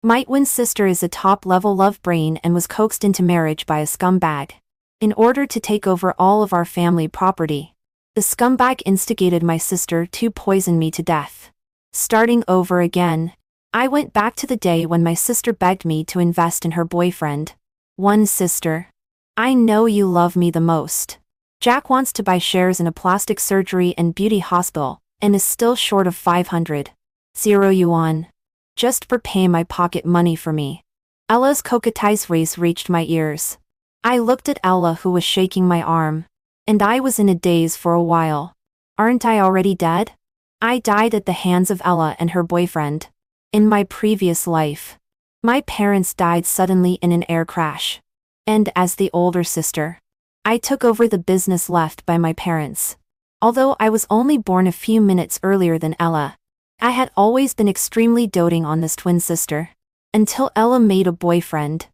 My twin sister is a top-level love brain and was coaxed into marriage by a scumbag in order to take over all of our family property. The scumbag instigated my sister to poison me to death. Starting over again, I went back to the day when my sister begged me to invest in her boyfriend. One sister. I know you love me the most. Jack wants to buy shares in a plastic surgery and beauty hospital, and is still short of 500 yuan. Just for paying my pocket money for me. Ella's coquettize voice reached my ears. I looked at Ella, who was shaking my arm. And I was in a daze for a while. Aren't I already dead? I died at the hands of Ella and her boyfriend. In my previous life. My parents died suddenly in an air crash. And as the older sister, I took over the business left by my parents. Although I was only born a few minutes earlier than Ella, I had always been extremely doting on this twin sister. Until Ella made a boyfriend.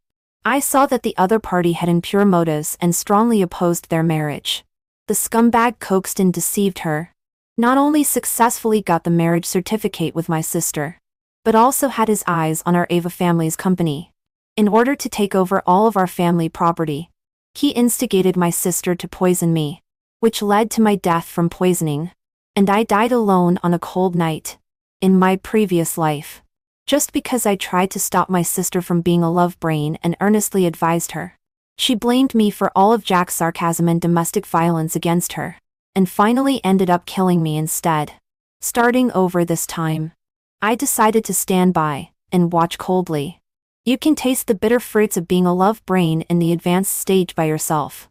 I saw that the other party had impure motives and strongly opposed their marriage. The scumbag coaxed and deceived her. Not only successfully got the marriage certificate with my sister, but also had his eyes on our Ava family's company. In order to take over all of our family property, he instigated my sister to poison me, which led to my death from poisoning. And I died alone on a cold night. In my previous life. Just because I tried to stop my sister from being a love brain and earnestly advised her. She blamed me for all of Jack's sarcasm and domestic violence against her, and finally ended up killing me instead. Starting over this time, I decided to stand by and watch coldly. You can taste the bitter fruits of being a love brain in the advanced stage by yourself.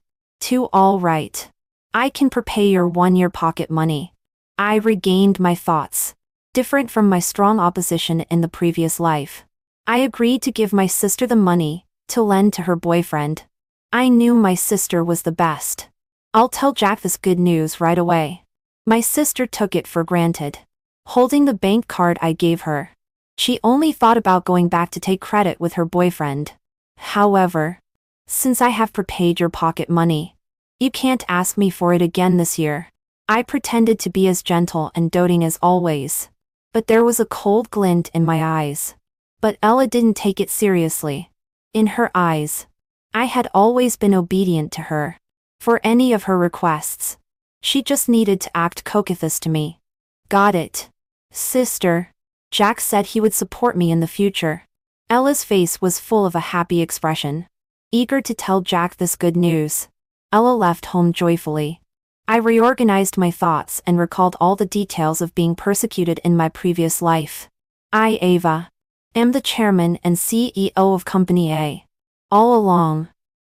All right. I can prepay your 1-year pocket money. I regained my thoughts. Different from my strong opposition in the previous life. I agreed to give my sister the money to lend to her boyfriend. I knew my sister was the best. I'll tell Jack this good news right away. My sister took it for granted. Holding the bank card I gave her. She only thought about going back to take credit with her boyfriend. However, since I have prepaid your pocket money, you can't ask me for it again this year. I pretended to be as gentle and doting as always. But there was a cold glint in my eyes. But Ella didn't take it seriously. In her eyes, I had always been obedient to her. For any of her requests. She just needed to act coquettish to me. Got it. Sister. Jack said he would support me in the future. Ella's face was full of a happy expression. Eager to tell Jack this good news, Ella left home joyfully. I reorganized my thoughts and recalled all the details of being persecuted in my previous life. I, Ava, am the chairman and CEO of Company A. All along,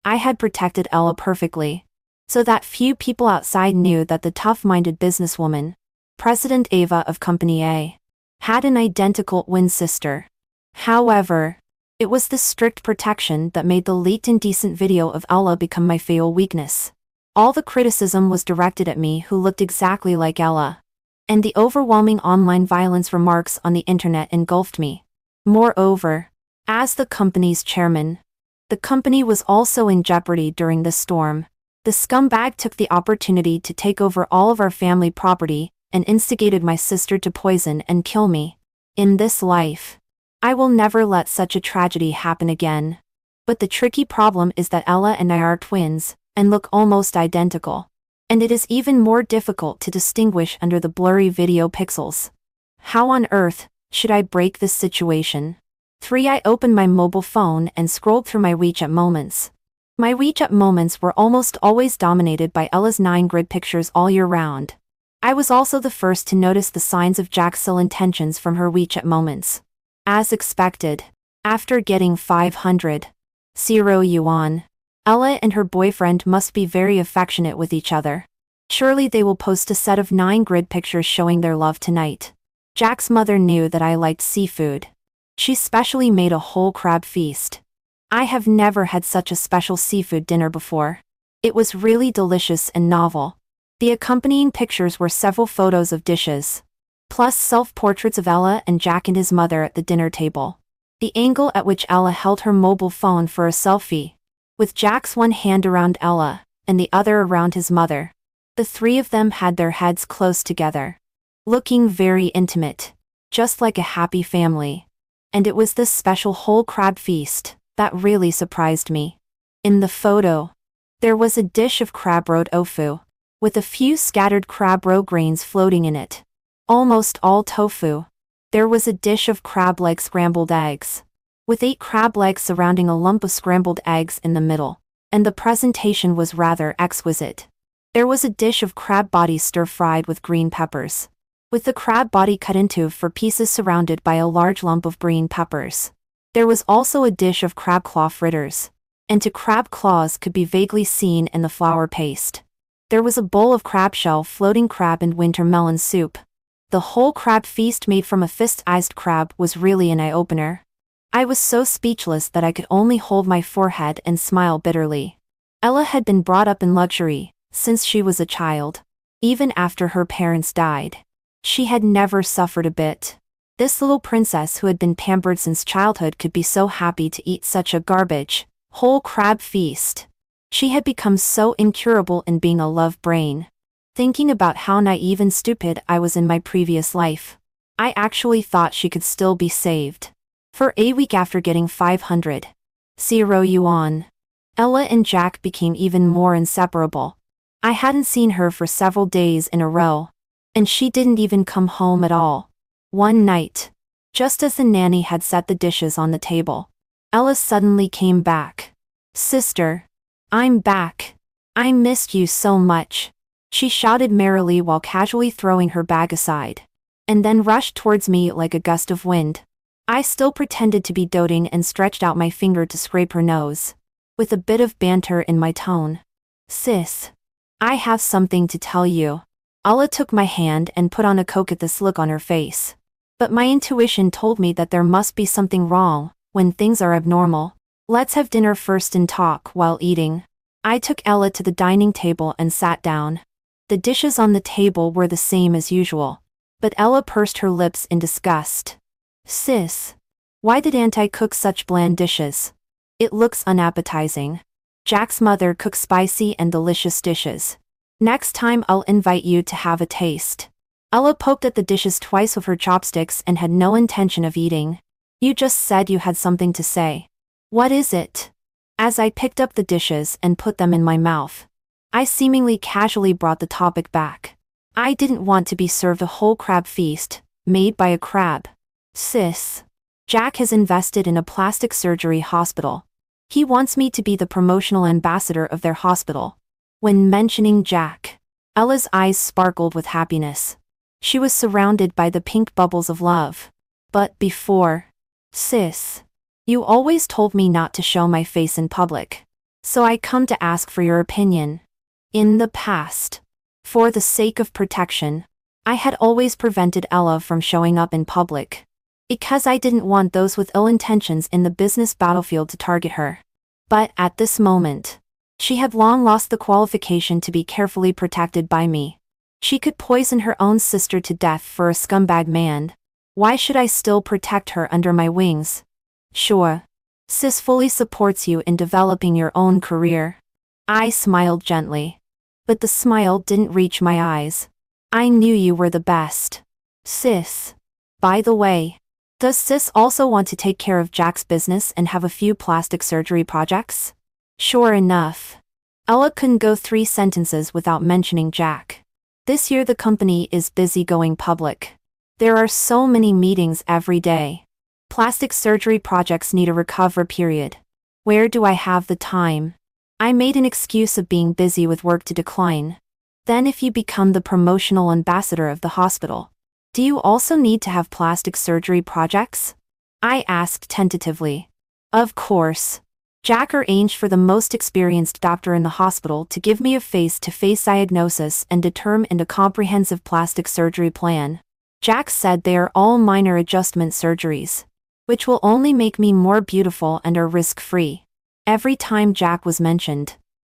I had protected Ella perfectly, so that few people outside knew that the tough-minded businesswoman, President Ava of Company A, had an identical twin sister. However, it was this strict protection that made the leaked indecent video of Ella become my fatal weakness. All the criticism was directed at me, who looked exactly like Ella. And the overwhelming online violence remarks on the internet engulfed me. Moreover, as the company's chairman, the company was also in jeopardy during this storm. The scumbag took the opportunity to take over all of our family property and instigated my sister to poison and kill me. In this life, I will never let such a tragedy happen again. But the tricky problem is that Ella and I are twins, and look almost identical. And it is even more difficult to distinguish under the blurry video pixels. How on earth should I break this situation? 3. I opened my mobile phone and scrolled through my WeChat moments. My WeChat moments were almost always dominated by Ella's 9-grid pictures all year round. I was also the first to notice the signs of Jack's ill intentions from her WeChat moments. As expected, after getting 500 yuan, Ella and her boyfriend must be very affectionate with each other. Surely they will post a set of 9-grid pictures showing their love tonight. Jack's mother knew that I liked seafood. She specially made a whole crab feast. I have never had such a special seafood dinner before. It was really delicious and novel. The accompanying pictures were several photos of dishes, plus self-portraits of Ella and Jack and his mother at the dinner table. The angle at which Ella held her mobile phone for a selfie, with Jack's one hand around Ella, and the other around his mother. The 3 of them had their heads close together, looking very intimate, just like a happy family. And it was this special whole crab feast that really surprised me. In the photo, there was a dish of crab roe tofu, with a few scattered crab roe grains floating in it. Almost all tofu. There was a dish of crab leg scrambled eggs, with 8 crab legs surrounding a lump of scrambled eggs in the middle, and the presentation was rather exquisite. There was a dish of crab bodies stir-fried with green peppers, with the crab body cut into 4 pieces surrounded by a large lump of green peppers. There was also a dish of crab claw fritters, and 2 crab claws could be vaguely seen in the flour paste. There was a bowl of crab shell floating crab and winter melon soup. The whole crab feast made from a fist-sized crab was really an eye-opener. I was so speechless that I could only hold my forehead and smile bitterly. Ella had been brought up in luxury since she was a child. Even after her parents died, she had never suffered a bit. This little princess who had been pampered since childhood could be so happy to eat such a garbage, whole crab feast. She had become so incurable in being a love brain. Thinking about how naive and stupid I was in my previous life, I actually thought she could still be saved. For a week after getting 500 yuan, Ella and Jack became even more inseparable. I hadn't seen her for several days in a row, and she didn't even come home at all. One night, just as the nanny had set the dishes on the table, Ella suddenly came back. "Sister, I'm back. I missed you so much," she shouted merrily while casually throwing her bag aside, and then rushed towards me like a gust of wind. I still pretended to be doting and stretched out my finger to scrape her nose, with a bit of banter in my tone. "Sis, I have something to tell you." Ella took my hand and put on a coquettish look on her face. But my intuition told me that there must be something wrong when things are abnormal. "Let's have dinner first and talk while eating." I took Ella to the dining table and sat down. The dishes on the table were the same as usual, but Ella pursed her lips in disgust. "Sis, why didn't I cook such bland dishes? It looks unappetizing. Jack's mother cooks spicy and delicious dishes. Next time I'll invite you to have a taste." Ella poked at the dishes twice with her chopsticks and had no intention of eating. "You just said you had something to say. What is it?" As I picked up the dishes and put them in my mouth, I seemingly casually brought the topic back. I didn't want to be served a whole crab feast, made by a crab. "Sis, Jack has invested in a plastic surgery hospital. He wants me to be the promotional ambassador of their hospital." When mentioning Jack, Ella's eyes sparkled with happiness. She was surrounded by the pink bubbles of love. "But before, sis, you always told me not to show my face in public. So I come to ask for your opinion. In the past, for the sake of protection, I had always prevented Ella from showing up in public, because I didn't want those with ill intentions in the business battlefield to target her. But at this moment, she had long lost the qualification to be carefully protected by me. She could poison her own sister to death for a scumbag man. Why should I still protect her under my wings? Sure, sis fully supports you in developing your own career. I smiled gently, but the smile didn't reach my eyes. I knew you were the best. Sis, by the way, does sis also want to take care of Jack's business and have a few plastic surgery projects? Sure enough, Ella couldn't go 3 sentences without mentioning Jack. This year the company is busy going public. There are so many meetings every day. Plastic surgery projects need a recovery period. Where do I have the time? I made an excuse of being busy with work to decline. Then if you become the promotional ambassador of the hospital, do you also need to have plastic surgery projects? I asked tentatively. Of course. Jack arranged for the most experienced doctor in the hospital to give me a face-to-face diagnosis and determine a comprehensive plastic surgery plan. Jack said they are all minor adjustment surgeries, which will only make me more beautiful and are risk-free. Every time Jack was mentioned,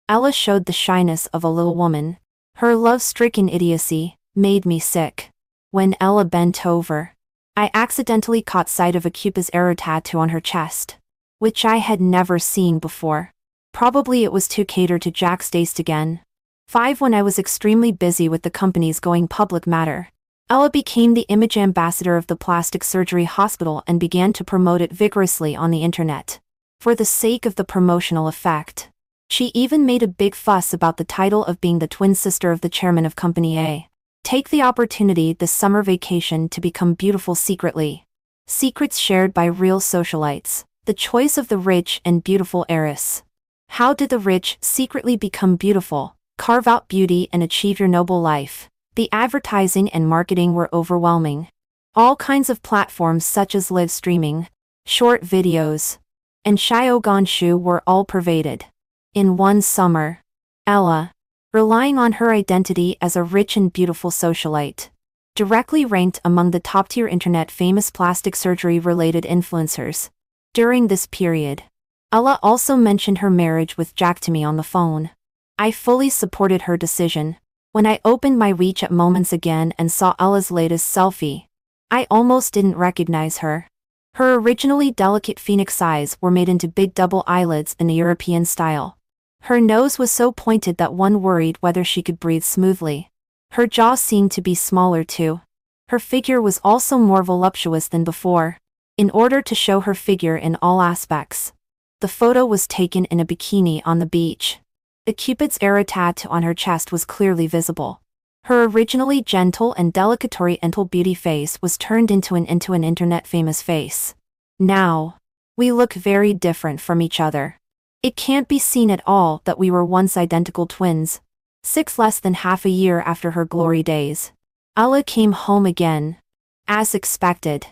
Ella showed the shyness of a little woman. Her love-stricken idiocy made me sick. When Ella bent over, I accidentally caught sight of a Cupid's arrow tattoo on her chest, which I had never seen before. Probably it was to cater to Jack's taste again. 5 When I was extremely busy with the company's going public matter, Ella became the image ambassador of the plastic surgery hospital and began to promote it vigorously on the internet. For the sake of the promotional effect, she even made a big fuss about the title of being the twin sister of the chairman of Company A. Take the opportunity this summer vacation to become beautiful secretly. Secrets shared by real socialites. The choice of the rich and beautiful heiress. How did the rich secretly become beautiful, carve out beauty and achieve your noble life? The advertising and marketing were overwhelming. All kinds of platforms such as live streaming, short videos, and Xiaoganshu were all pervaded. In one summer, Ella, relying on her identity as a rich and beautiful socialite, directly ranked among the top-tier internet famous plastic surgery-related influencers. During this period, Ella also mentioned her marriage with Jack to me on the phone. I fully supported her decision. When I opened my WeChat moments again and saw Ella's latest selfie, I almost didn't recognize her. Her originally delicate phoenix eyes were made into big double eyelids in the European style. Her nose was so pointed that one worried whether she could breathe smoothly. Her jaw seemed to be smaller too. Her figure was also more voluptuous than before. In order to show her figure in all aspects, the photo was taken in a bikini on the beach. The Cupid's arrow tattoo on her chest was clearly visible. Her originally gentle and delicate oriental beauty face was turned into an internet famous face. Now, we look very different from each other. It can't be seen at all that we were once identical twins. Less than half a year after her glory days, Ella came home again. As expected,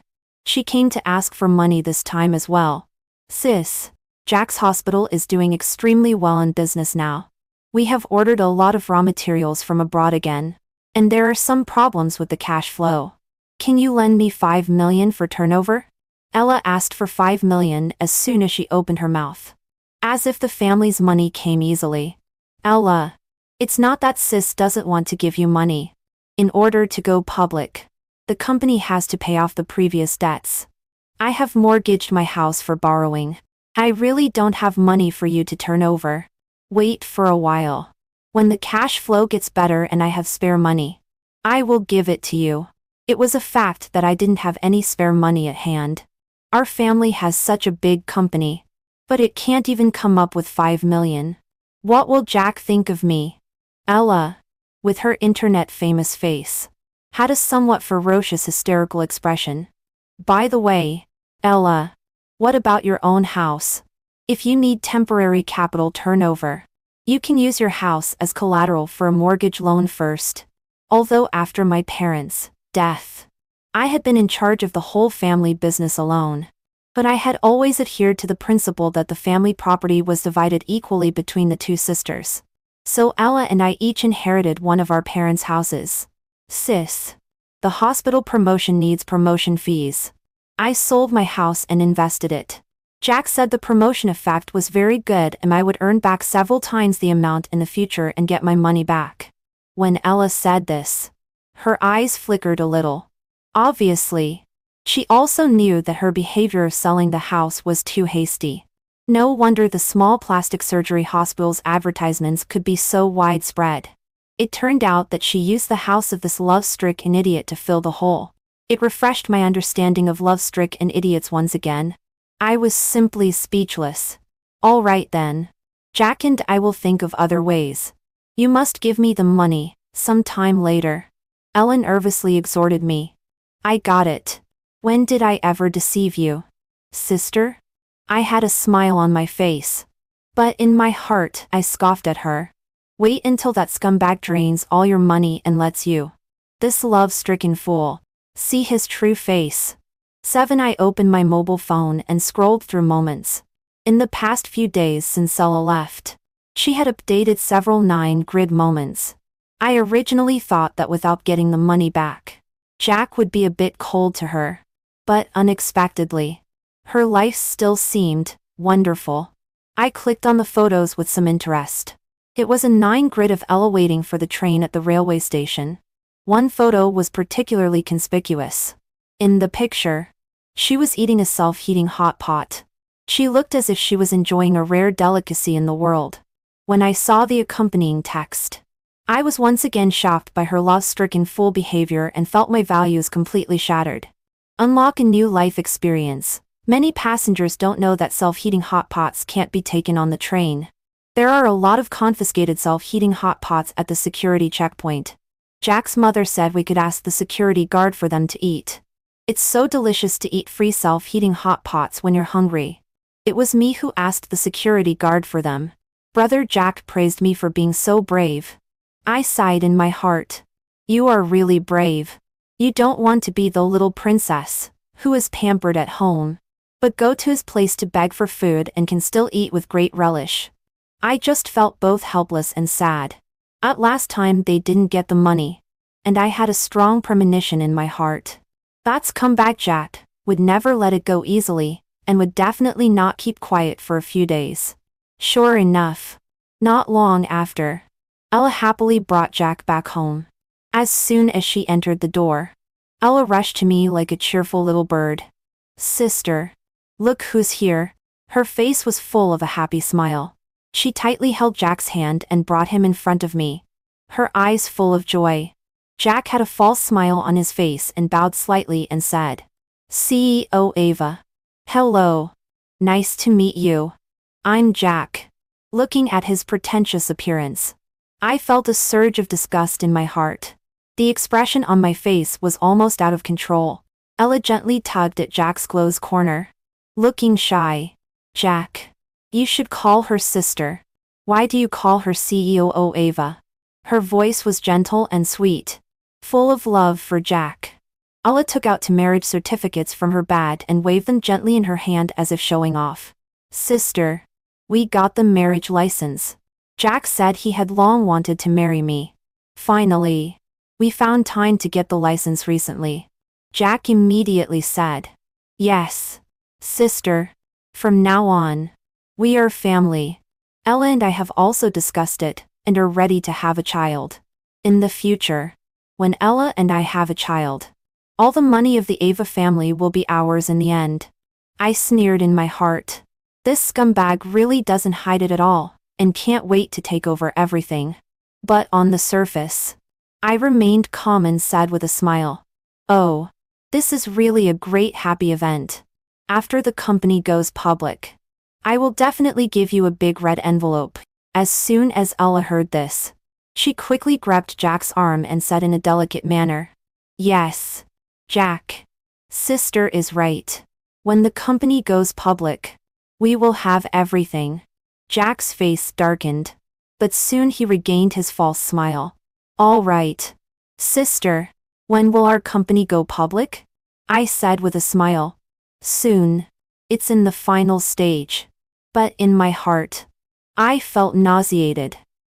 she came to ask for money this time as well. Sis, Jack's hospital is doing extremely well in business now. We have ordered a lot of raw materials from abroad again, and there are some problems with the cash flow. Can you lend me $5 million for turnover? Ella asked for $5 million as soon as she opened her mouth. As if the family's money came easily. Ella, it's not that sis doesn't want to give you money. In order to go public, the company has to pay off the previous debts. I have mortgaged my house for borrowing. I really don't have money for you to turn over. Wait for a while. When the cash flow gets better and I have spare money, I will give it to you. It was a fact that I didn't have any spare money at hand. Our family has such a big company, but it can't even come up with $5 million. What will Jack think of me? Ella, with her internet famous face, had a somewhat ferocious hysterical expression. By the way, Ella, what about your own house? If you need temporary capital turnover, you can use your house as collateral for a mortgage loan first. Although after my parents' death, I had been in charge of the whole family business alone. But I had always adhered to the principle that the family property was divided equally between the two sisters. So Ella and I each inherited one of our parents' houses. Sis, the hospital promotion needs promotion fees. I sold my house and invested it. Jack said the promotion effect was very good and I would earn back several times the amount in the future and get my money back. When Ella said this, her eyes flickered a little. Obviously, she also knew that her behavior of selling the house was too hasty. No wonder the small plastic surgery hospital's advertisements could be so widespread. It turned out that she used the house of this love-stricken idiot to fill the hole. It refreshed my understanding of love-stricken idiots once again. I was simply speechless. All right then. Jack and I will think of other ways. You must give me the money, some time later. Ella nervously exhorted me. I got it. When did I ever deceive you? Sister? I had a smile on my face. But in my heart, I scoffed at her. Wait until that scumbag drains all your money and lets you. This love-stricken fool. See his true face. 7. I opened my mobile phone and scrolled through moments. In the past few days since Ella left, she had updated several 9-grid moments. I originally thought that without getting the money back, Jack would be a bit cold to her. But unexpectedly, her life still seemed wonderful. I clicked on the photos with some interest. It was a 9-grid of Ella waiting for the train at the railway station. One photo was particularly conspicuous. In the picture, she was eating a self-heating hot pot. She looked as if she was enjoying a rare delicacy in the world. When I saw the accompanying text, I was once again shocked by her loss-stricken fool behavior and felt my values completely shattered. Unlock a new life experience. Many passengers don't know that self-heating hot pots can't be taken on the train. There are a lot of confiscated self-heating hot pots at the security checkpoint. Jack's mother said we could ask the security guard for them to eat. It's so delicious to eat free self-heating hot pots when you're hungry. It was me who asked the security guard for them. Brother Jack praised me for being so brave. I sighed in my heart. You are really brave. You don't want to be the little princess, who is pampered at home, but go to his place to beg for food and can still eat with great relish. I just felt both helpless and sad. At last time they didn't get the money, and I had a strong premonition in my heart. That's Comeback Jack, would never let it go easily, and would definitely not keep quiet for a few days. Sure enough, not long after, Ella happily brought Jack back home. As soon as she entered the door, Ella rushed to me like a cheerful little bird. Sister, look who's here. Her face was full of a happy smile. She tightly held Jack's hand and brought him in front of me, her eyes full of joy. Jack had a false smile on his face and bowed slightly and said, CEO Ava. Hello. Nice to meet you. I'm Jack. Looking at his pretentious appearance, I felt a surge of disgust in my heart. The expression on my face was almost out of control. Ella gently tugged at Jack's clothes corner. Looking shy. Jack. You should call her sister. Why do you call her CEO Ava? Her voice was gentle and sweet, full of love for Jack. Ella took out two marriage certificates from her bag and waved them gently in her hand as if showing off. Sister. We got the marriage license. Jack said he had long wanted to marry me. Finally. We found time to get the license recently. Jack immediately said, Yes. Sister. From now on, we are family. Ella and I have also discussed it, and are ready to have a child. In the future, when Ella and I have a child, all the money of the Ava family will be ours in the end. I sneered in my heart. This scumbag really doesn't hide it at all, and can't wait to take over everything. But on the surface, I remained calm and said with a smile, Oh, this is really a great happy event. After the company goes public, I will definitely give you a big red envelope. As soon as Ella heard this, she quickly grabbed Jack's arm and said in a delicate manner, Yes, Jack. Sister is right. When the company goes public, we will have everything. Jack's face darkened, but soon he regained his false smile. All right. Sister, when will our company go public? I said with a smile. Soon. It's in the final stage. But in my heart, I felt nauseated.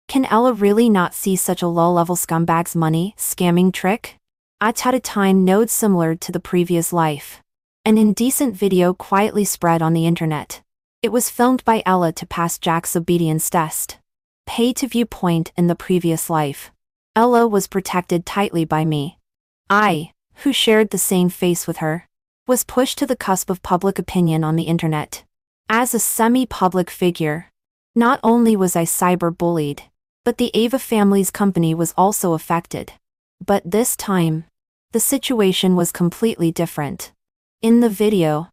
Can Ella really not see such a low-level scumbag's money scamming trick? At a time node similar to the previous life. An indecent video quietly spread on the internet. It was filmed by Ella to pass Jack's obedience test. Pay to viewpoint in the previous life. Ella was protected tightly by me. I, who shared the same face with her, was pushed to the cusp of public opinion on the internet. As a semi-public figure, not only was I cyber-bullied, but the Ava family's company was also affected. But this time, the situation was completely different. In the video,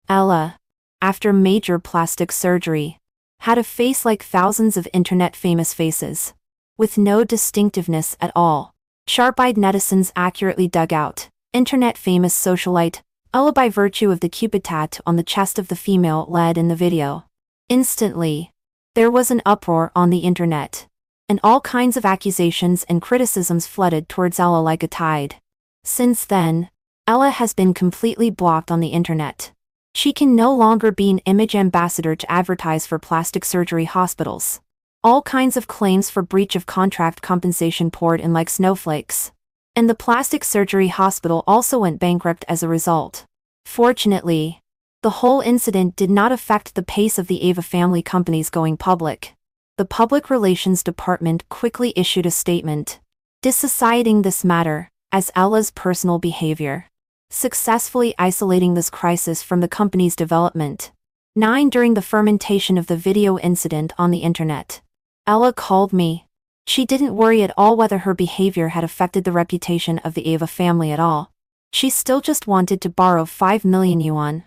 Ella, after major plastic surgery, had a face like thousands of internet-famous faces, with no distinctiveness at all. Sharp-eyed netizens accurately dug out, internet-famous socialite, Ella by virtue of the Cupid tattoo on the chest of the female led in the video. Instantly, there was an uproar on the internet, and all kinds of accusations and criticisms flooded towards Ella like a tide. Since then, Ella has been completely blocked on the internet. She can no longer be an image ambassador to advertise for plastic surgery hospitals. All kinds of claims for breach of contract compensation poured in like snowflakes. And the plastic surgery hospital also went bankrupt as a result. Fortunately, the whole incident did not affect the pace of the Ava family companies going public. The Public Relations Department quickly issued a statement, deciding this matter as Ella's personal behavior, successfully isolating this crisis from the company's development. 9. During the fermentation of the video incident on the internet, Ella called me. She didn't worry at all whether her behavior had affected the reputation of the Ava family at all. She still just wanted to borrow 5 million yuan.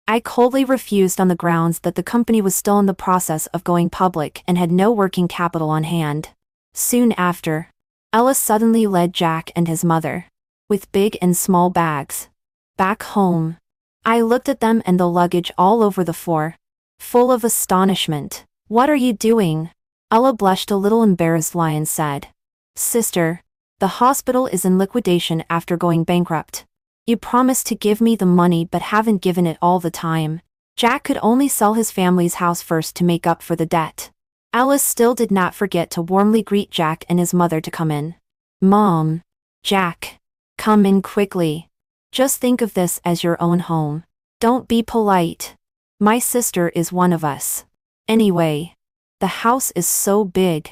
I coldly refused on the grounds that the company was still in the process of going public and had no working capital on hand. Soon after, Ella suddenly led Jack and his mother, with big and small bags, back home. I looked at them and the luggage all over the floor, full of astonishment. "What are you doing?" Ella blushed a little embarrassed and said, "Sister, the hospital is in liquidation after going bankrupt. You promised to give me the money but haven't given it all the time." Jack could only sell his family's house first to make up for the debt. Ella still did not forget to warmly greet Jack and his mother to come in. "Mom. Jack. Come in quickly. Just think of this as your own home. Don't be polite. My sister is one of us. Anyway, the house is so big.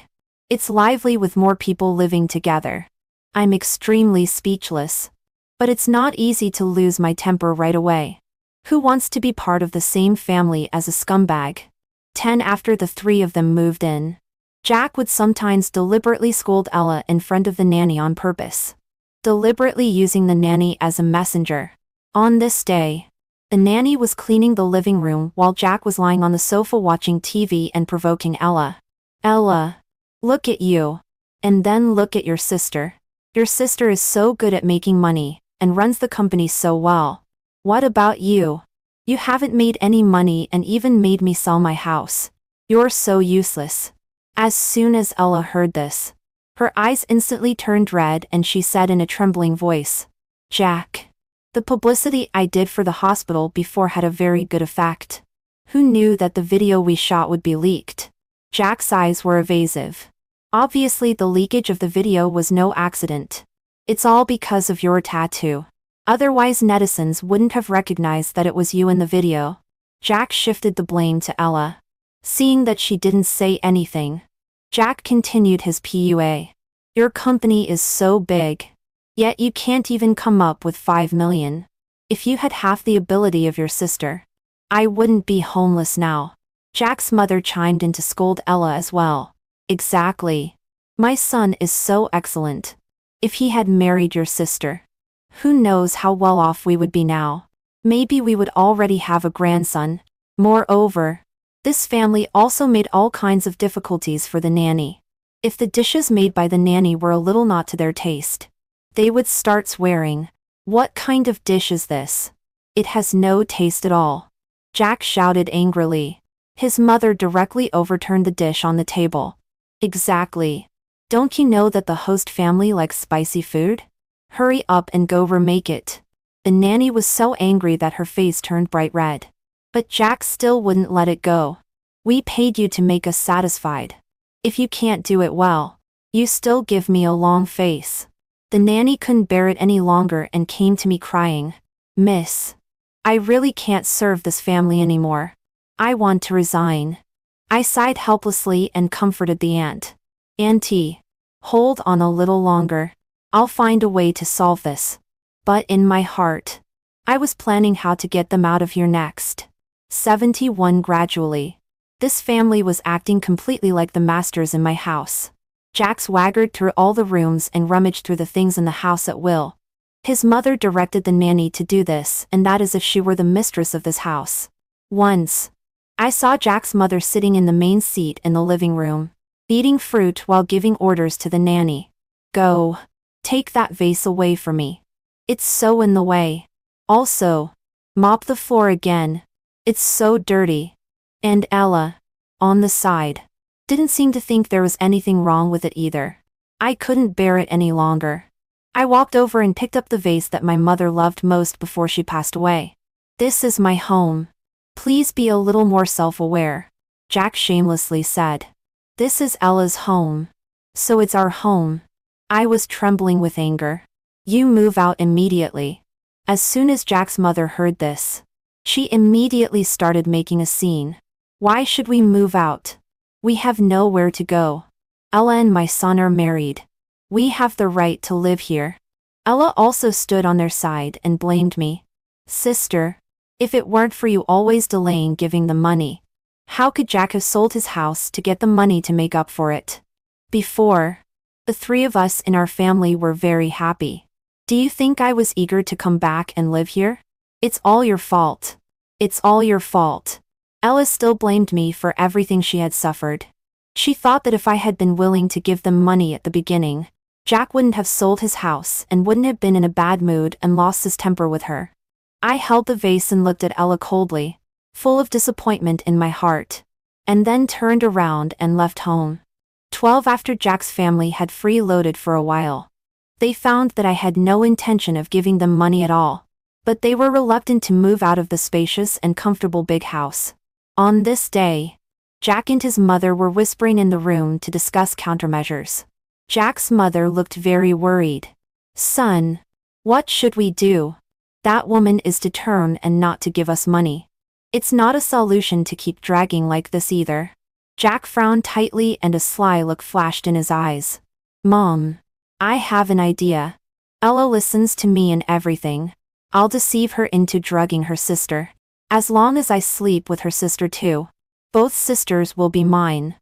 It's lively with more people living together. I'm extremely speechless. But it's not easy to lose my temper right away. Who wants to be part of the same family as a scumbag?" 10 After the three of them moved in, Jack would sometimes deliberately scold Ella in front of the nanny on purpose, deliberately using the nanny as a messenger. On this day, the nanny was cleaning the living room while Jack was lying on the sofa watching TV and provoking Ella. "Ella, look at you. And then look at your sister. Your sister is so good at making money and runs the company so well. What about you? You haven't made any money and even made me sell my house. You're so useless." As soon as Ella heard this, her eyes instantly turned red and she said in a trembling voice, "Jack, the publicity I did for the hospital before had a very good effect. Who knew that the video we shot would be leaked?" Jack's eyes were evasive. "Obviously the leakage of the video was no accident. It's all because of your tattoo. Otherwise netizens wouldn't have recognized that it was you in the video." Jack shifted the blame to Ella. Seeing that she didn't say anything, Jack continued his PUA. "Your company is so big. Yet you can't even come up with 5 million. If you had half the ability of your sister, I wouldn't be homeless now." Jack's mother chimed in to scold Ella as well. "Exactly. My son is so excellent. If he had married your sister, who knows how well off we would be now. Maybe we would already have a grandson. Moreover, this family also made all kinds of difficulties for the nanny. If the dishes made by the nanny were a little not to their taste, they would start swearing. What kind of dish is this? It has no taste at all." Jack shouted angrily. His mother directly overturned the dish on the table. "Exactly. Don't you know that the host family likes spicy food? Hurry up and go remake it." The nanny was so angry that her face turned bright red. But Jack still wouldn't let it go. "We paid you to make us satisfied. If you can't do it well, you still give me a long face." The nanny couldn't bear it any longer and came to me crying, "Miss, I really can't serve this family anymore. I want to resign." I sighed helplessly and comforted the aunt. "Auntie, hold on a little longer. I'll find a way to solve this." But in my heart, I was planning how to get them out of here next. 71 Gradually, this family was acting completely like the masters in my house. Jack swaggered through all the rooms and rummaged through the things in the house at will. His mother directed the nanny to do this, and that as if she were the mistress of this house. Once, I saw Jack's mother sitting in the main seat in the living room, eating fruit while giving orders to the nanny. "Go. Take that vase away from me. It's so in the way. Also, mop the floor again. It's so dirty." And Ella, on the side, didn't seem to think there was anything wrong with it either. I couldn't bear it any longer. I walked over and picked up the vase that my mother loved most before she passed away. "This is my home. Please be a little more self-aware," Jack shamelessly said. "This is Ella's home. So it's our home." I was trembling with anger. "You move out immediately." As soon as Jack's mother heard this, she immediately started making a scene. "Why should we move out? We have nowhere to go. Ella and my son are married. We have the right to live here." Ella also stood on their side and blamed me. "Sister, if it weren't for you always delaying giving the money, how could Jack have sold his house to get the money to make up for it?" Before, the three of us in our family were very happy. Do you think I was eager to come back and live here? It's all your fault. It's all your fault. Ella still blamed me for everything she had suffered. She thought that if I had been willing to give them money at the beginning, Jack wouldn't have sold his house and wouldn't have been in a bad mood and lost his temper with her. I held the vase and looked at Ella coldly, full of disappointment in my heart, and then turned around and left home. 12 after Jack's family had freeloaded for a while. They found that I had no intention of giving them money at all, but they were reluctant to move out of the spacious and comfortable big house. On this day, Jack and his mother were whispering in the room to discuss countermeasures. Jack's mother looked very worried. Son, what should we do? That woman is determined and not to give us money. It's not a solution to keep dragging like this either. Jack frowned tightly and a sly look flashed in his eyes. Mom, I have an idea. Ella listens to me in everything. I'll deceive her into drugging her sister. As long as I sleep with her sister too. Both sisters will be mine.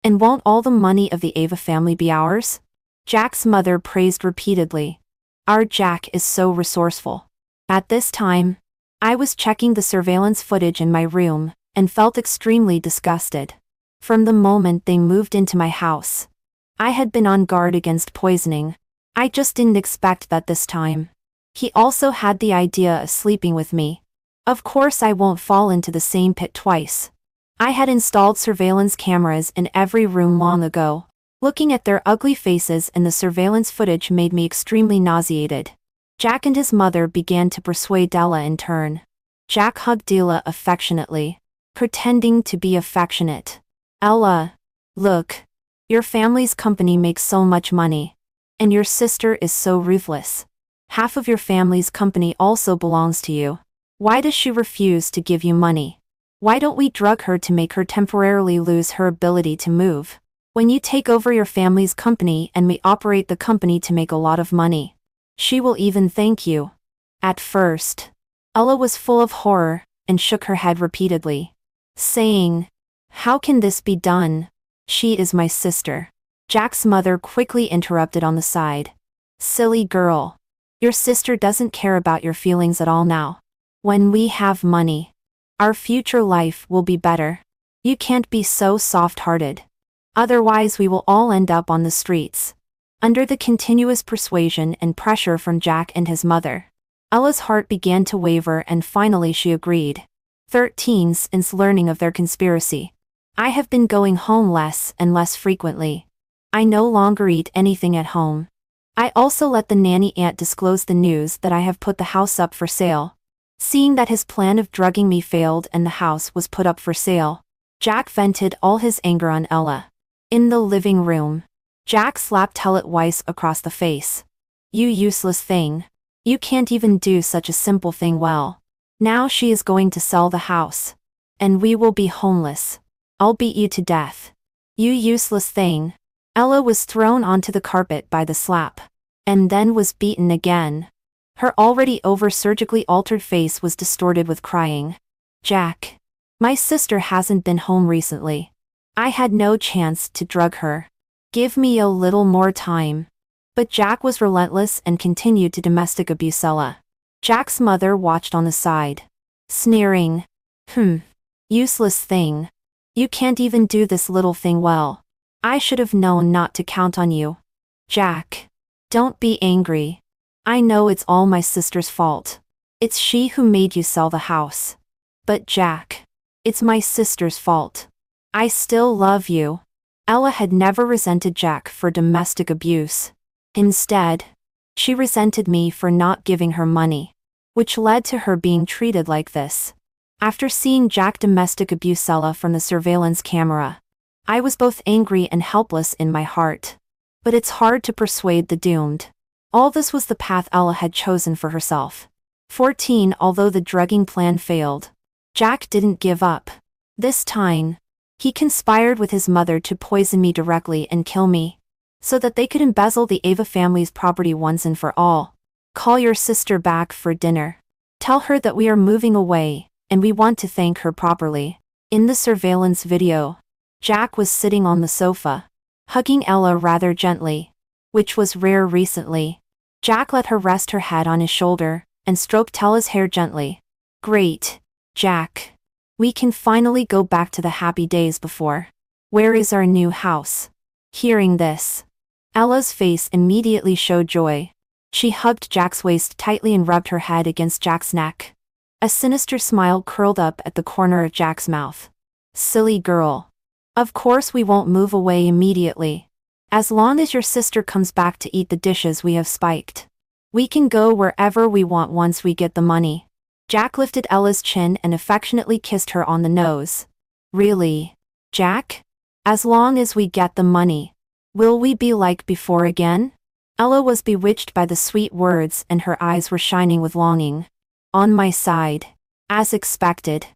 And won't all the money of the Ava family be ours? Jack's mother praised repeatedly. Our Jack is so resourceful. At this time, I was checking the surveillance footage in my room and felt extremely disgusted. From the moment they moved into my house, I had been on guard against poisoning. I just didn't expect that this time. He also had the idea of sleeping with me. Of course I won't fall into the same pit twice. I had installed surveillance cameras in every room long ago. Looking at their ugly faces in the surveillance footage made me extremely nauseated. Jack and his mother began to persuade Ella in turn. Jack hugged Ella affectionately, pretending to be affectionate. Ella, look. Your family's company makes so much money. And your sister is so ruthless. Half of your family's company also belongs to you. Why does she refuse to give you money? Why don't we drug her to make her temporarily lose her ability to move? When you take over your family's company and we operate the company to make a lot of money, she will even thank you. At first, Ella was full of horror and shook her head repeatedly, saying, How can this be done? She is my sister. Jack's mother quickly interrupted on the side. Silly girl. Your sister doesn't care about your feelings at all now. When we have money, our future life will be better. You can't be so soft-hearted. Otherwise we will all end up on the streets. Under the continuous persuasion and pressure from Jack and his mother, Ella's heart began to waver and finally she agreed. 13 Since learning of their conspiracy, I have been going home less and less frequently. I no longer eat anything at home. I also let the nanny aunt disclose the news that I have put the house up for sale. Seeing that his plan of drugging me failed and the house was put up for sale, Jack vented all his anger on Ella. In the living room, Jack slapped Ella twice across the face. You useless thing. You can't even do such a simple thing well. Now she is going to sell the house. And we will be homeless. I'll beat you to death. You useless thing. Ella was thrown onto the carpet by the slap. And then was beaten again. Her already surgically altered face was distorted with crying. Jack. My sister hasn't been home recently. I had no chance to drug her. Give me a little more time. But Jack was relentless and continued to domestic abuse Ella. Jack's mother watched on the side, sneering. Useless thing. You can't even do this little thing well. I should have known not to count on you. Jack. Don't be angry. I know it's all my sister's fault. It's she who made you sell the house. But Jack. It's my sister's fault. I still love you. Ella had never resented Jack for domestic abuse. Instead, she resented me for not giving her money, which led to her being treated like this. After seeing Jack domestic abuse Ella from the surveillance camera, I was both angry and helpless in my heart. But it's hard to persuade the doomed. All this was the path Ella had chosen for herself. 14 Although the drugging plan failed, Jack didn't give up. This time, he conspired with his mother to poison me directly and kill me, so that they could embezzle the Ava family's property once and for all. Call your sister back for dinner. Tell her that we are moving away, and we want to thank her properly. In the surveillance video, Jack was sitting on the sofa, hugging Ella rather gently, which was rare recently. Jack let her rest her head on his shoulder and stroked Ella's hair gently. Great, Jack. We can finally go back to the happy days before. Where is our new house? Hearing this, Ella's face immediately showed joy. She hugged Jack's waist tightly and rubbed her head against Jack's neck. A sinister smile curled up at the corner of Jack's mouth. Silly girl. Of course we won't move away immediately. As long as your sister comes back to eat the dishes we have spiked. We can go wherever we want once we get the money. Jack lifted Ella's chin and affectionately kissed her on the nose. Really, Jack? As long as we get the money. Will we be like before again? Ella was bewitched by the sweet words and her eyes were shining with longing. On my side. As expected.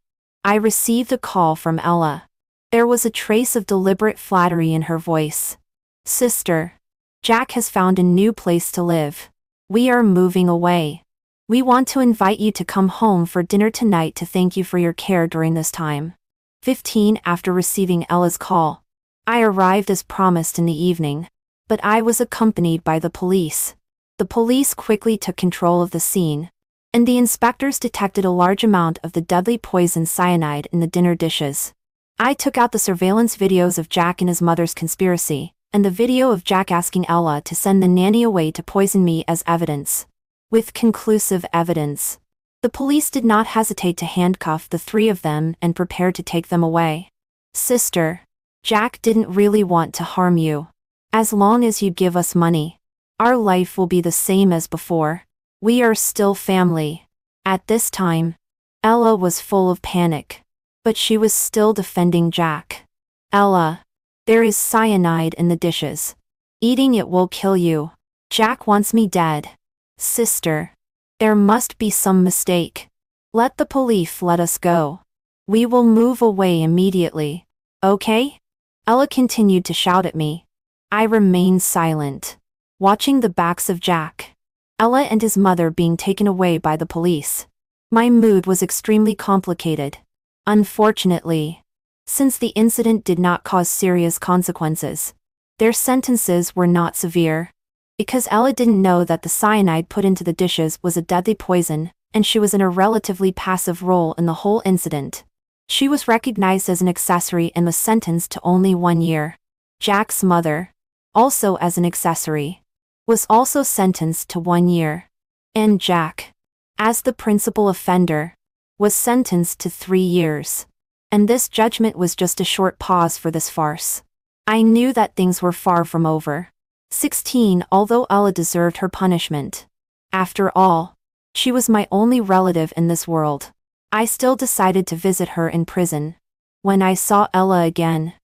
I received a call from Ella. There was a trace of deliberate flattery in her voice. Sister. Jack has found a new place to live. We are moving away. We want to invite you to come home for dinner tonight to thank you for your care during this time. 15 After receiving Ella's call, I arrived as promised in the evening, but I was accompanied by the police. The police quickly took control of the scene, and the inspectors detected a large amount of the deadly poison cyanide in the dinner dishes. I took out the surveillance videos of Jack and his mother's conspiracy, and the video of Jack asking Ella to send the nanny away to poison me as evidence. With conclusive evidence, the police did not hesitate to handcuff the three of them and prepare to take them away. Sister, Jack didn't really want to harm you. As long as you give us money, our life will be the same as before. We are still family. At this time, Ella was full of panic, but she was still defending Jack. Ella, there is cyanide in the dishes. Eating it will kill you. Jack wants me dead. Sister, there must be some mistake. Let the police let us go. We will move away immediately. Okay? Ella continued to shout at me. I remained silent, watching the backs of Jack, Ella and his mother being taken away by the police. My mood was extremely complicated. Unfortunately, since the incident did not cause serious consequences, their sentences were not severe. Because Ella didn't know that the cyanide put into the dishes was a deadly poison, and she was in a relatively passive role in the whole incident. She was recognized as an accessory and was sentenced to only 1 year. Jack's mother, also as an accessory, was also sentenced to 1 year. And Jack, as the principal offender, was sentenced to 3 years. And this judgment was just a short pause for this farce. I knew that things were far from over. 16 Although Ella deserved her punishment, after all, she was my only relative in this world, I still decided to visit her in prison. When I saw Ella again,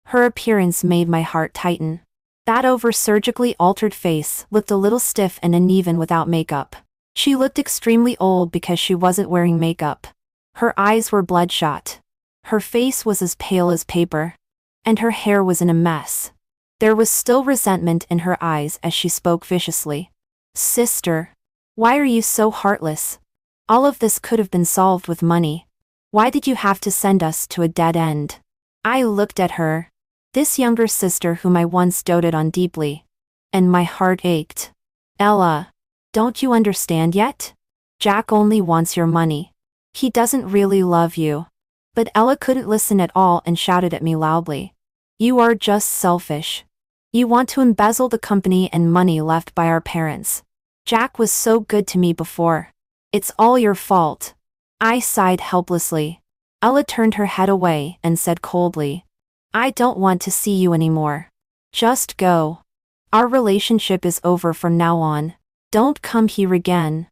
her appearance made my heart tighten. That over-surgically altered face looked a little stiff and uneven without makeup. She looked extremely old because she wasn't wearing makeup. Her eyes were bloodshot. Her face was as pale as paper. And her hair was in a mess. There was still resentment in her eyes as she spoke viciously. Sister, why are you so heartless? All of this could have been solved with money. Why did you have to send us to a dead end? I looked at her, this younger sister whom I once doted on deeply, and my heart ached. Ella, don't you understand yet? Jack only wants your money. He doesn't really love you. But Ella couldn't listen at all and shouted at me loudly. You are just selfish. You want to embezzle the company and money left by our parents. Jack was so good to me before. It's all your fault. I sighed helplessly. Ella turned her head away and said coldly, I don't want to see you anymore. Just go. Our relationship is over from now on. Don't come here again.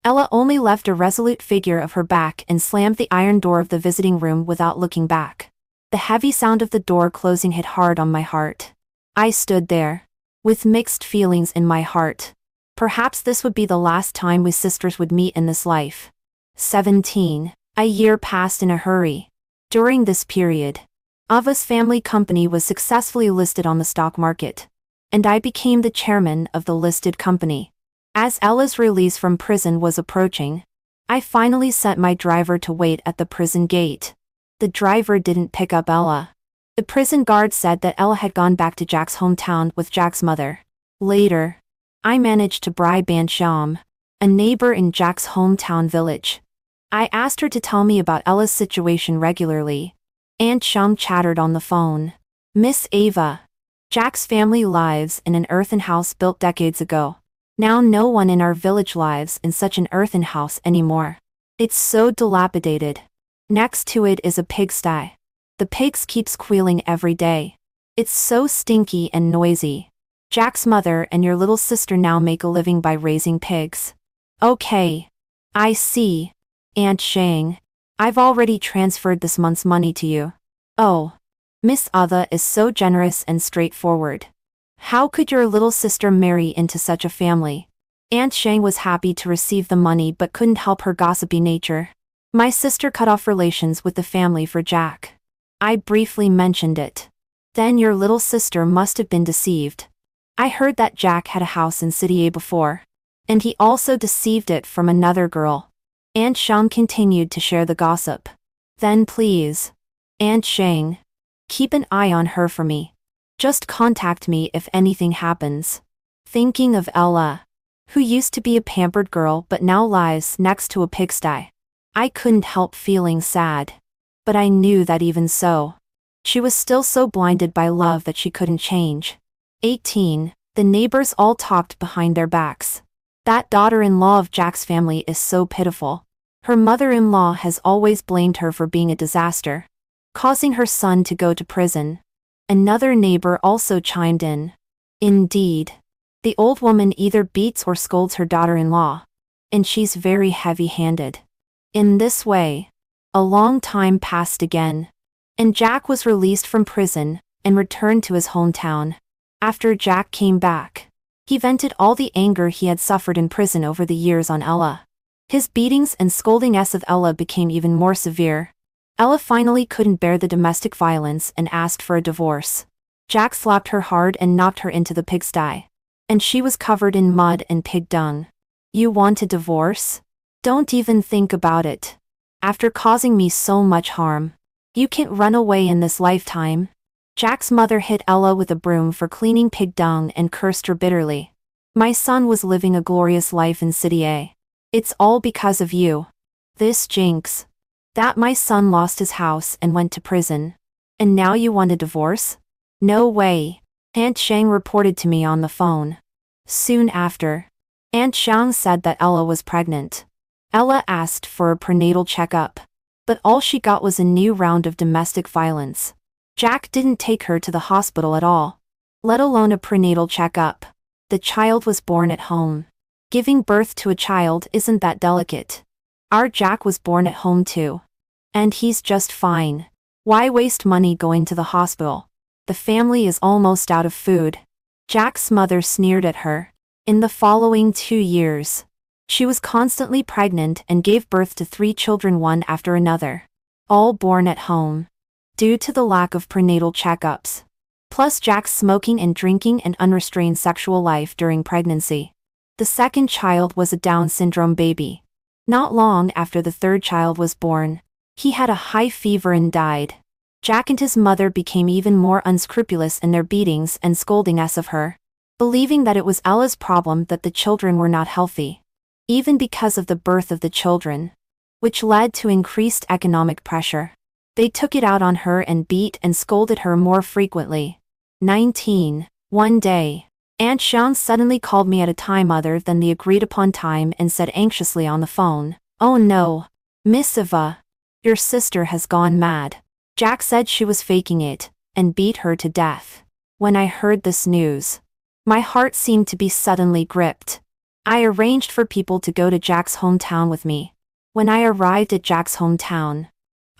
Ella only left a resolute figure of her back and slammed the iron door of the visiting room without looking back. The heavy sound of the door closing hit hard on my heart. I stood there, with mixed feelings in my heart. Perhaps this would be the last time we sisters would meet in this life. 17. A year passed in a hurry. During this period, Ava's family company was successfully listed on the stock market, and I became the chairman of the listed company. As Ella's release from prison was approaching, I finally sent my driver to wait at the prison gate. The driver didn't pick up Ella. The prison guard said that Ella had gone back to Jack's hometown with Jack's mother. Later, I managed to bribe Aunt Sham, a neighbor in Jack's hometown village. I asked her to tell me about Ella's situation regularly. Aunt Sham chattered on the phone. Miss Ava, Jack's family lives in an earthen house built decades ago. Now no one in our village lives in such an earthen house anymore. It's so dilapidated. Next to it is a pigsty. The pigs keep squealing every day. It's so stinky and noisy. Jack's mother and your little sister now make a living by raising pigs. Okay. I see. Aunt Shang. I've already transferred this month's money to you. Oh. Miss Ava is so generous and straightforward. How could your little sister marry into such a family? Aunt Shang was happy to receive the money but couldn't help her gossipy nature. My sister cut off relations with the family for Jack. I briefly mentioned it. Then your little sister must have been deceived. I heard that Jack had a house in City A before. And he also deceived it from another girl. Aunt Shang continued to share the gossip. Then please, Aunt Shang, keep an eye on her for me. Just contact me if anything happens. Thinking of Ella, who used to be a pampered girl but now lies next to a pigsty. I couldn't help feeling sad. But I knew that even so, she was still so blinded by love that she couldn't change. 18. The neighbors all talked behind their backs. That daughter-in-law of Jack's family is so pitiful. Her mother-in-law has always blamed her for being a disaster, causing her son to go to prison. Another neighbor also chimed in. Indeed. The old woman either beats or scolds her daughter-in-law. And she's very heavy-handed. In this way, a long time passed again. And Jack was released from prison and returned to his hometown. After Jack came back, he vented all the anger he had suffered in prison over the years on Ella. His beatings and scoldings of Ella became even more severe. Ella finally couldn't bear the domestic violence and asked for a divorce. Jack slapped her hard and knocked her into the pigsty. And she was covered in mud and pig dung. You want a divorce? Don't even think about it. After causing me so much harm, you can't run away in this lifetime. Jack's mother hit Ella with a broom for cleaning pig dung and cursed her bitterly. My son was living a glorious life in City A. It's all because of you. This jinx. That my son lost his house and went to prison. And now you want a divorce? No way. Aunt Shang reported to me on the phone. Soon after, Aunt Shang said that Ella was pregnant. Ella asked for a prenatal checkup. But all she got was a new round of domestic violence. Jack didn't take her to the hospital at all, let alone a prenatal checkup. The child was born at home. Giving birth to a child isn't that delicate. Our Jack was born at home too. And he's just fine. Why waste money going to the hospital? The family is almost out of food. Jack's mother sneered at her. In the following 2 years, she was constantly pregnant and gave birth to 3 children one after another. All born at home. Due to the lack of prenatal checkups. Plus Jack's smoking and drinking and unrestrained sexual life during pregnancy. The second child was a Down syndrome baby. Not long after the third child was born, he had a high fever and died. Jack and his mother became even more unscrupulous in their beatings and scoldings of her, believing that it was Ella's problem that the children were not healthy. Even because of the birth of the children, which led to increased economic pressure. They took it out on her and beat and scolded her more frequently. 19. One day, Aunt Shang suddenly called me at a time other than the agreed-upon time and said anxiously on the phone, "Oh no, Miss Eva, your sister has gone mad." Jack said she was faking it, and beat her to death. When I heard this news, my heart seemed to be suddenly gripped. I arranged for people to go to Jack's hometown with me. When I arrived at Jack's hometown,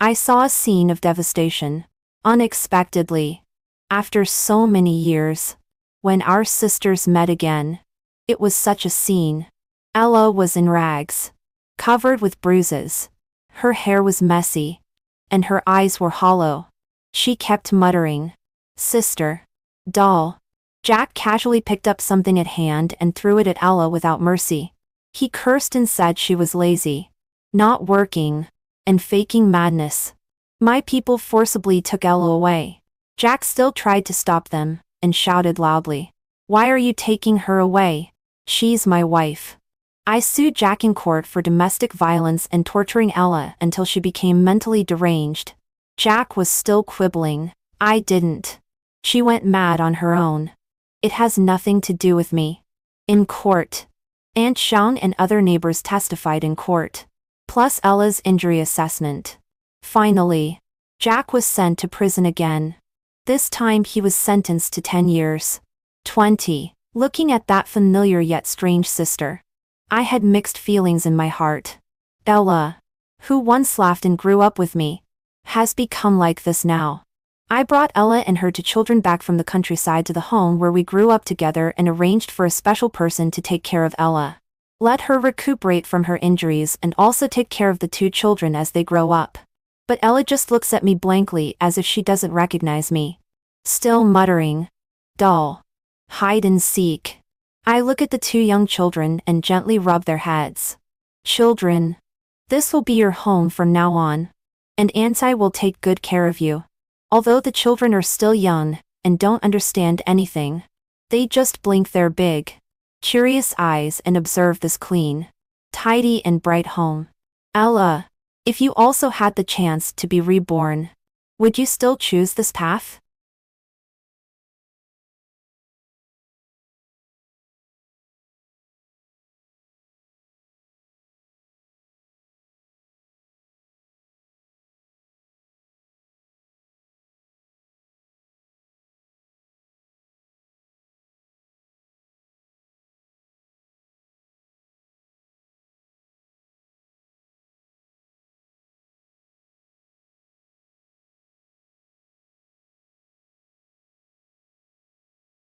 I saw a scene of devastation. Unexpectedly, after so many years, when our sisters met again, it was such a scene. Ella was in rags, covered with bruises. Her hair was messy, and her eyes were hollow. She kept muttering, "Sister, doll." Jack casually picked up something at hand and threw it at Ella without mercy. He cursed and said she was lazy, not working, and faking madness. My people forcibly took Ella away. Jack still tried to stop them, and shouted loudly. Why are you taking her away? She's my wife. I sued Jack in court for domestic violence and torturing Ella until she became mentally deranged. Jack was still quibbling. I didn't. She went mad on her own. It has nothing to do with me. In court. Aunt Shaun and other neighbors testified in court. Plus Ella's injury assessment. Finally, Jack was sent to prison again. This time he was sentenced to 10 years. 20. Looking at that familiar yet strange sister, I had mixed feelings in my heart. Ella, who once laughed and grew up with me, has become like this now. I brought Ella and her two children back from the countryside to the home where we grew up together and arranged for a special person to take care of Ella. Let her recuperate from her injuries and also take care of the two children as they grow up. But Ella just looks at me blankly as if she doesn't recognize me. Still muttering. Dull. Hide and seek. I look at the two young children and gently rub their heads. Children. This will be your home from now on. And Auntie will take good care of you. Although the children are still young, and don't understand anything, they just blink their big, curious eyes and observe this clean, tidy and bright home. Ella, if you also had the chance to be reborn, would you still choose this path?